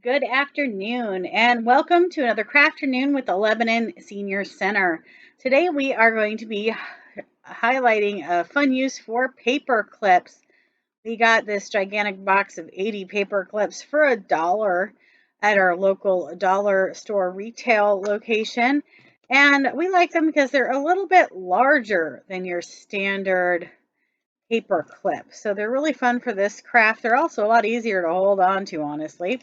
Good afternoon, and welcome to another Crafternoon with the Lebanon Senior Center. Today we are going to be highlighting a fun use for paper clips. We got this gigantic box of 80 paper clips for $1 at our local dollar store retail location, and we like them because they're a little bit larger than your standard paper clip. So they're really fun for this craft. They're also a lot easier to hold on to, honestly.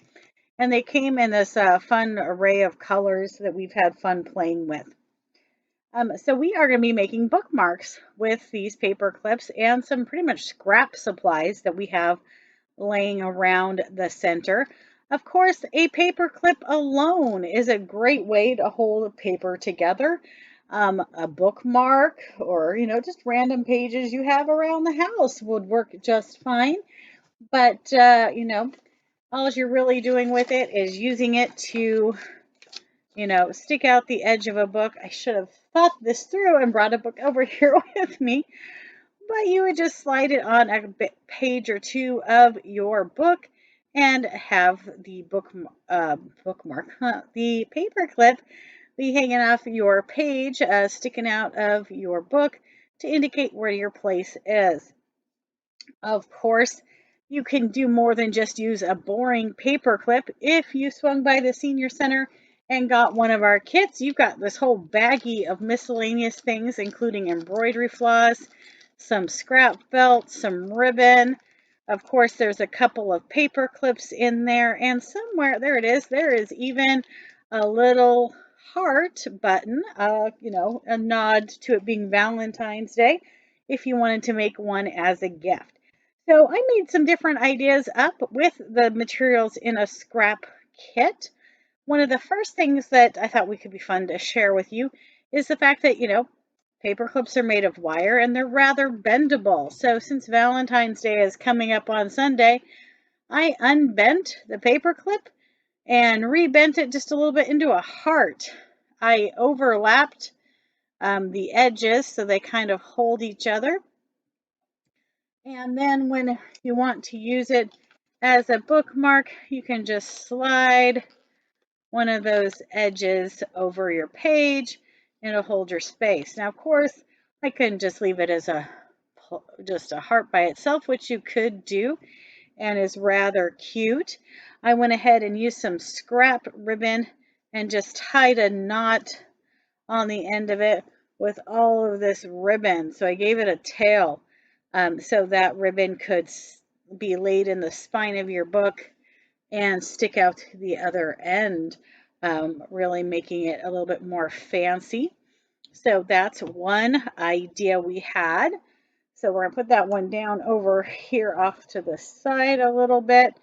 And they came in this fun array of colors that we've had fun playing with. So we are going to be making bookmarks with these paper clips and some pretty much scrap supplies that we have laying around the center. Of course, a paper clip alone is a great way to hold paper together. A bookmark or, just random pages you have around the house would work just fine. But, all you're really doing with it is using it to, stick out the edge of a book. I should have thought this through and brought a book over here with me, but you would just slide it on a page or two of your book and have the bookmark, the paper clip be hanging off your page, sticking out of your book to indicate where your place is. Of course, you can do more than just use a boring paper clip. If you swung by the senior center and got one of our kits, you've got this whole baggie of miscellaneous things, including embroidery floss, some scrap felt, some ribbon. Of course, there's a couple of paper clips in there, and somewhere, there it is, there is even a little heart button, a nod to it being Valentine's Day if you wanted to make one as a gift. So I made some different ideas up with the materials in a scrap kit. One of the first things that I thought we could be fun to share with you is the fact that, paper clips are made of wire and they're rather bendable. So since Valentine's Day is coming up on Sunday, I unbent the paper clip and rebent it just a little bit into a heart. I overlapped the edges so they kind of hold each other. And then when you want to use it as a bookmark, you can just slide one of those edges over your page and it'll hold your space. Now, of course, I couldn't just leave it as just a heart by itself, which you could do and is rather cute. I went ahead and used some scrap ribbon and just tied a knot on the end of it with all of this ribbon. So I gave it a tail so that ribbon could be laid in the spine of your book and stick out to the other end, really making it a little bit more fancy. So that's one idea we had. So we're going to put that one down over here off to the side a little bit.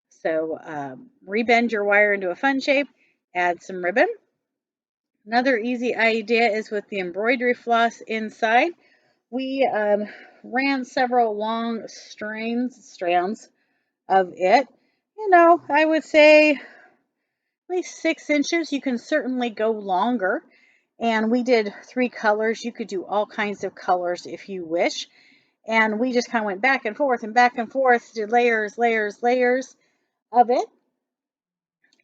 So rebend your wire into a fun shape, add some ribbon. Another easy idea is with the embroidery floss inside. We ran several long strands of it. I would say at least 6 inches. You can certainly go longer. And we did 3 colors. You could do all kinds of colors if you wish. And we just kind of went back and forth and back and forth, did layers, layers, layers of it.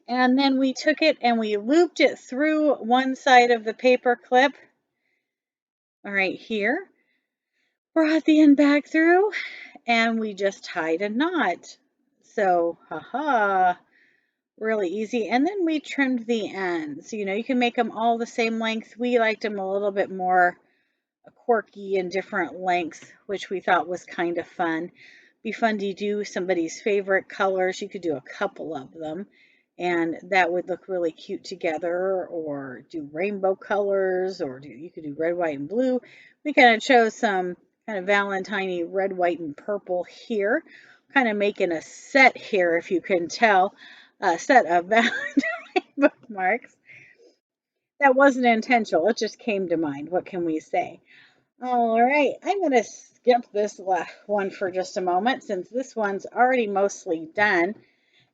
And then we took it and we looped it through one side of the paper clip, right here, brought the end back through, and we just tied a knot. So, really easy. And then we trimmed the ends. You can make them all the same length. We liked them a little bit more quirky and different lengths, which we thought was kind of fun. Be fun to do somebody's favorite colors. You could do a couple of them, and that would look really cute together, or do rainbow colors, or you could do red, white, and blue. We kind of chose some kind of Valentine-y red, white, and purple here, kind of making a set here, if you can tell, a set of Valentine bookmarks. That wasn't intentional, it just came to mind. What can we say? All right, I'm going to skip this one for just a moment since this one's already mostly done.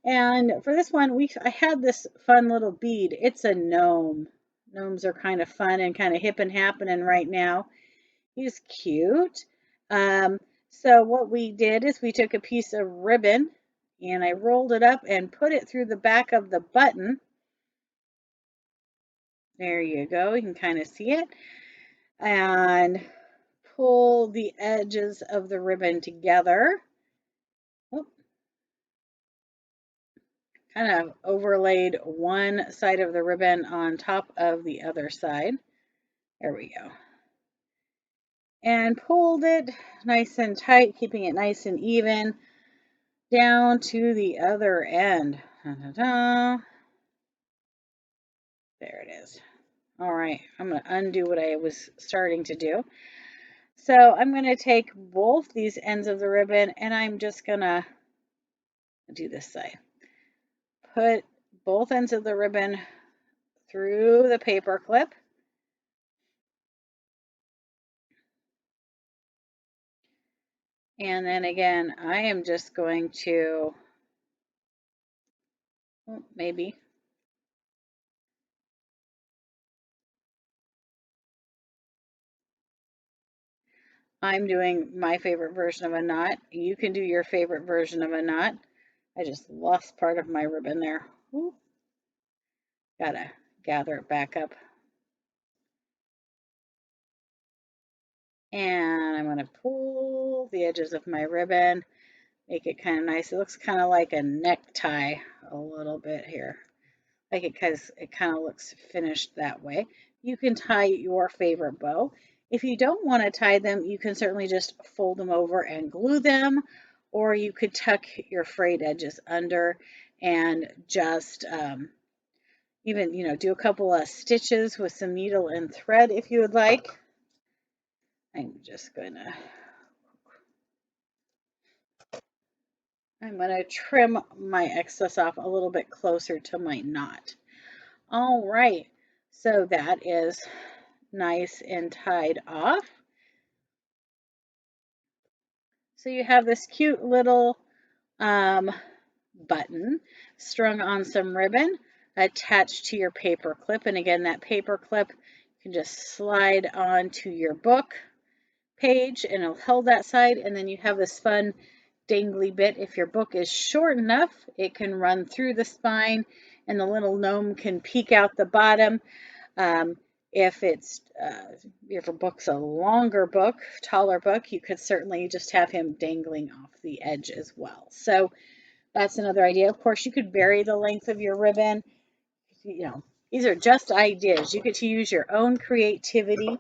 And for this one, I had this fun little bead. It's a gnome. Gnomes are kind of fun and kind of hip and happening right now. He's cute. So what we did is we took a piece of ribbon and I rolled it up and put it through the back of the button. There you go, you can kind of see it. And pull the edges of the ribbon together. Oop. Kind of overlaid one side of the ribbon on top of the other side. There we go. And pulled it nice and tight, keeping it nice and even down to the other end. Da-da-da. There it is. All right, I'm going to undo what I was starting to do. So I'm going to take both these ends of the ribbon and I'm just going to do this side. Put both ends of the ribbon through the paper clip. And then again, I am just going to, maybe. I'm doing my favorite version of a knot. You can do your favorite version of a knot. I just lost part of my ribbon there. Ooh. Gotta gather it back up. And I'm gonna pull the edges of my ribbon, make it kind of nice. It looks kind of like a necktie a little bit here. Like it, because it kind of looks finished that way. You can tie your favorite bow. If you don't want to tie them, you can certainly just fold them over and glue them, or you could tuck your frayed edges under and just even, do a couple of stitches with some needle and thread if you would like. I'm going to trim my excess off a little bit closer to my knot. All right, so that is nice and tied off. So you have this cute little button strung on some ribbon attached to your paper clip. And again, that paper clip you can just slide onto your book page and it'll hold that side. And then you have this fun dangly bit. If your book is short enough, it can run through the spine and the little gnome can peek out the bottom. If your book's a longer book, taller book, you could certainly just have him dangling off the edge as well. So that's another idea. Of course, you could vary the length of your ribbon. These are just ideas. You get to use your own creativity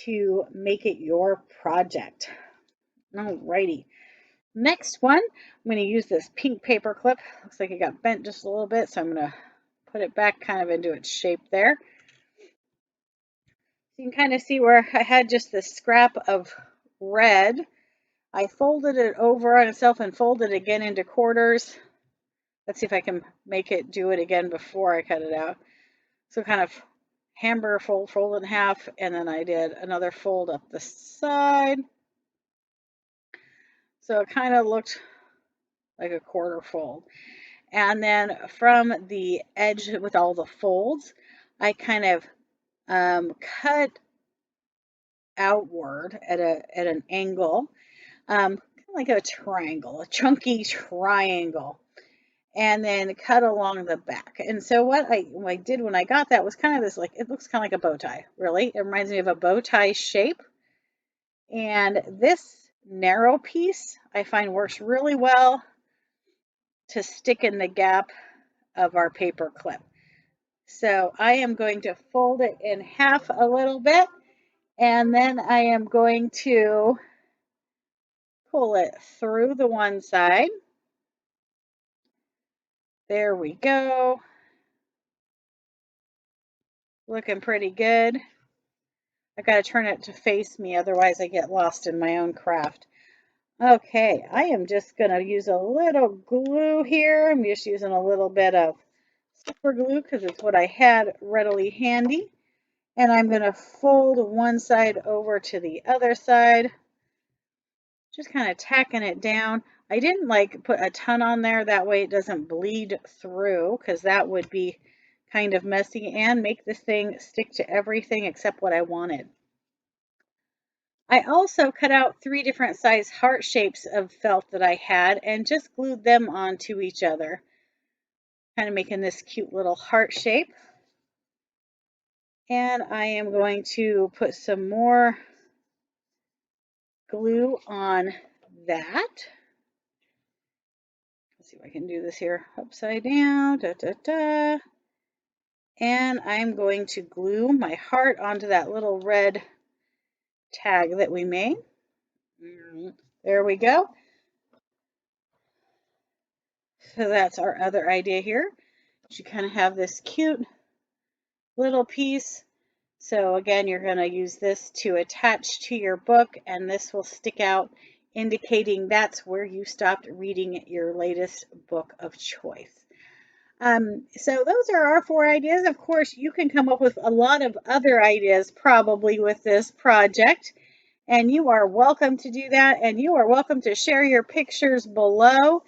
to make it your project. Alrighty. Next one, I'm going to use this pink paper clip. Looks like it got bent just a little bit, so I'm going to put it back kind of into its shape there. You can kind of see where I had just this scrap of red. I folded it over on itself and folded it again into quarters. Let's see if I can make it do it again before I cut it out. So kind of hamburger fold in half, and then I did another fold up the side. So it kind of looked like a quarter fold. And then from the edge with all the folds, I kind of cut outward at an angle, kind of like a triangle, a chunky triangle, and then cut along the back. And so what I did when I got that was kind of this, like, it looks kind of like a bow tie, really. It reminds me of a bow tie shape. And this narrow piece I find works really well to stick in the gap of our paper clip. So I am going to fold it in half a little bit, and then I am going to pull it through the one side. There we go. Looking pretty good. I got to turn it to face me, otherwise I get lost in my own craft. Okay, I am just going to use a little glue here. I'm just using a little bit of super glue because it's what I had readily handy. And I'm going to fold one side over to the other side. Just kind of tacking it down. I didn't put a ton on there, that way it doesn't bleed through, because that would be kind of messy and make this thing stick to everything except what I wanted. I also cut out 3 different size heart shapes of felt that I had and just glued them onto each other, kind of making this cute little heart shape. And I am going to put some more glue on that. Let's see if I can do this here upside down. Da, da, da. And I'm going to glue my heart onto that little red tag that we made. There we go. So that's our other idea here. You kind of have this cute little piece. So again, you're going to use this to attach to your book, and this will stick out, indicating that's where you stopped reading your latest book of choice. So those are our 4 ideas. Of course, you can come up with a lot of other ideas probably with this project, and you are welcome to do that, and you are welcome to share your pictures below.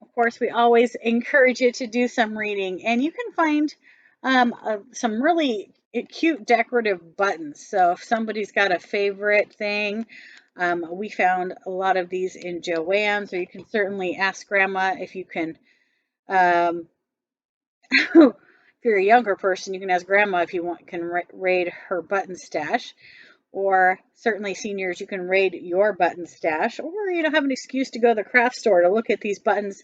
Of course, we always encourage you to do some reading, and you can find some really cute decorative buttons. So if somebody's got a favorite thing, we found a lot of these in Joann's, or you can certainly ask Grandma if you can. If you're a younger person, you can ask Grandma if you want can raid her button stash, or certainly seniors, you can raid your button stash, or have an excuse to go to the craft store to look at these buttons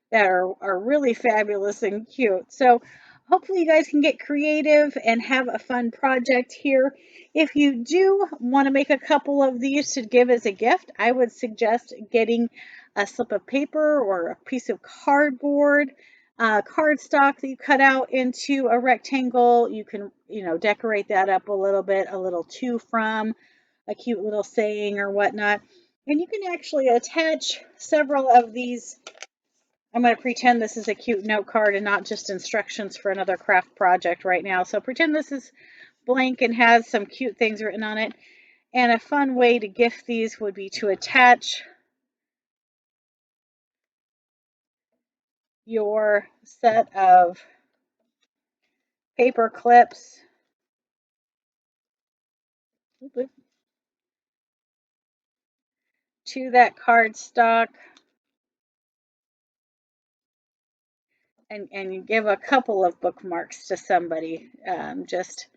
that are really fabulous and cute. So hopefully you guys can get creative and have a fun project here. If you do want to make a couple of these to give as a gift, I would suggest getting a slip of paper or a piece of cardboard, cardstock that you cut out into a rectangle. You can, decorate that up a little bit, a little to from, a cute little saying or whatnot. And you can actually attach several of these. I'm going to pretend this is a cute note card and not just instructions for another craft project right now. So pretend this is blank and has some cute things written on it. And a fun way to gift these would be to attach your set of paper clips to that cardstock, and you give a couple of bookmarks to somebody, just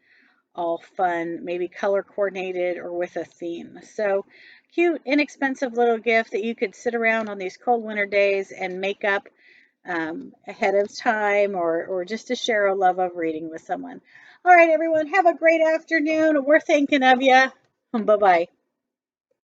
all fun, maybe color coordinated or with a theme. So cute, inexpensive little gift that you could sit around on these cold winter days and make up ahead of time, or just to share a love of reading with someone. All right, everyone, have a great afternoon. We're thinking of you. Bye-bye.